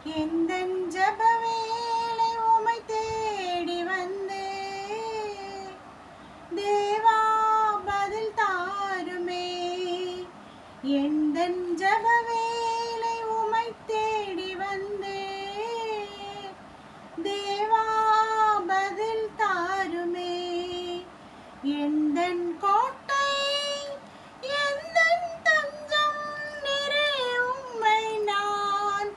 எந்தன் ஜெப வேளை உமை தேடி வந்தே தேவா பதில் தாருமே. எந்தன் ஜெப வேளை உமை தேடி வந்தே தேவா பதில் தாருமே. எந்தன் கோட்டை எந்தன் தஞ்சம் நிறை உம்மை நான்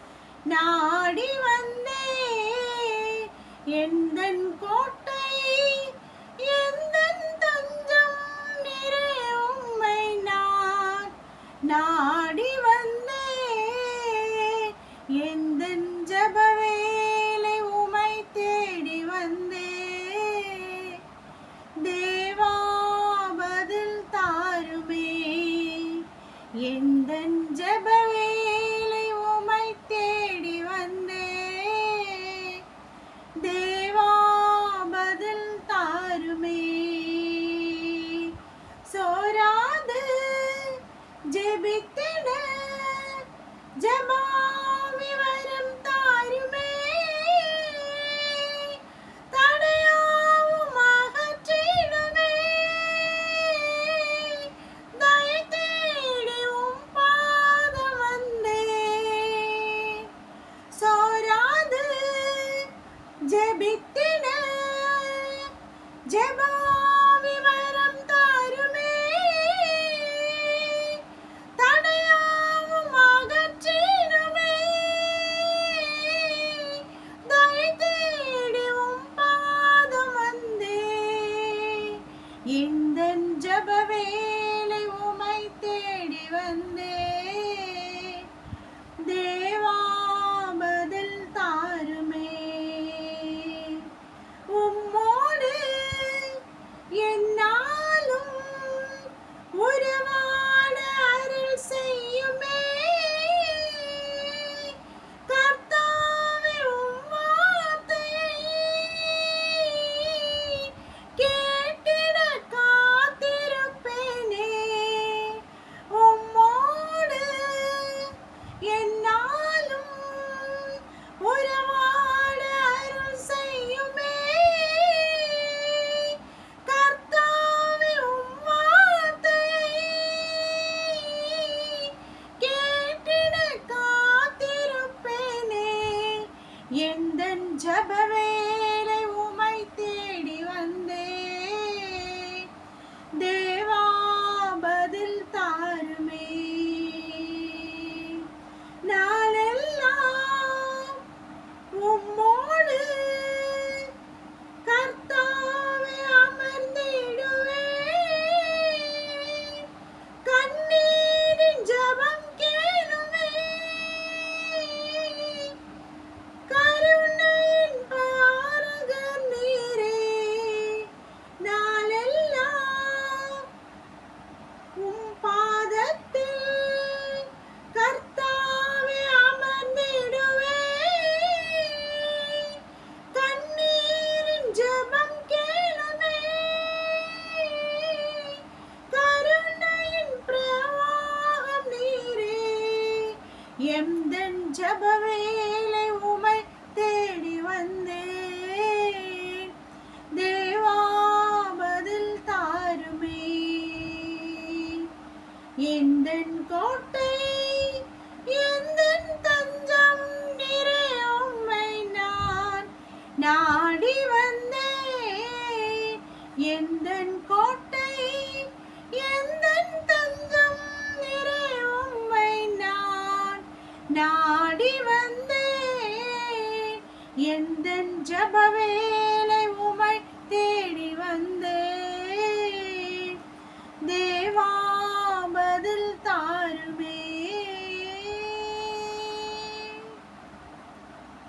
நாடி வந்தே. எந்தன் கோட்டை எந்தன் தஞ்சம் நிறை உம்மை நான் நாடி வந்தே. எந்தன் ஜெப வேளை உமை தேடி வந்தே தேவா பதில் தாருமே. எந்தன் ஜெப வேளை உமை தேடி வந்தே தேவா பதில் தாருமே. சோராது ஜெபித்திட ஜெபாவி வரம் தாருமே. தடையாவும் அகற்றிடுமே. தயை தேடி உம் பாதம் வந்தே. சோராது ஜெபித்திட ஜெபாவி வரம் தாருமே. தடையாவும் அகற்றிடுமே. தயை தேடி உம் பாதம் வந்தே. எந்தன் ஜெப வேளை உமை தேடி வந்தே தேவா பதில் தாருமே. உம்மோடு என்னாலும் உறவாட அருள் செய்யுமே. கர்த்தாவே உம் வார்த்தையை கேட்டிட காத்திருப்பேனே. உம்மோடு என்னாலும் உறவாட அருள் செய்யுமே. கர்த்தாவே உம் வார்த்தையை கேட்டிட காத்திருப்பேனே. எந்தன் ஜெப வேளை உமை தேடி வந்தே தேவா பதில் தாருமே. நாளெல்லாம் உம்மோடு கர்த்தாவே அமர்ந்திடுவேன். கண்ணீரின் ஜெபம் கேளுமே. கருணையின் பாரகர் நீரே. நாளெல்லாம் உம் பாதத்தில் கர்த்தாவே அமர்ந்திடுவேன். கண்ணீரின் ஜெபம் கேளுமே. கருணையின் பிரவாகம் நீரே. எந்தன் ஜெப வேளை உமை தேடி வந்தேன் தேவா பதில் தாருமே. எந்தன் கோட்டை எந்தன் தஞ்சம் நிறை உம்மை நான் நாடி வந்தேன். எந்தன் கோட்டை எந்தன் தஞ்சம் நிறை உம்மை நான் நாடி வந்தேன். எந்தன் ஜெப வேளை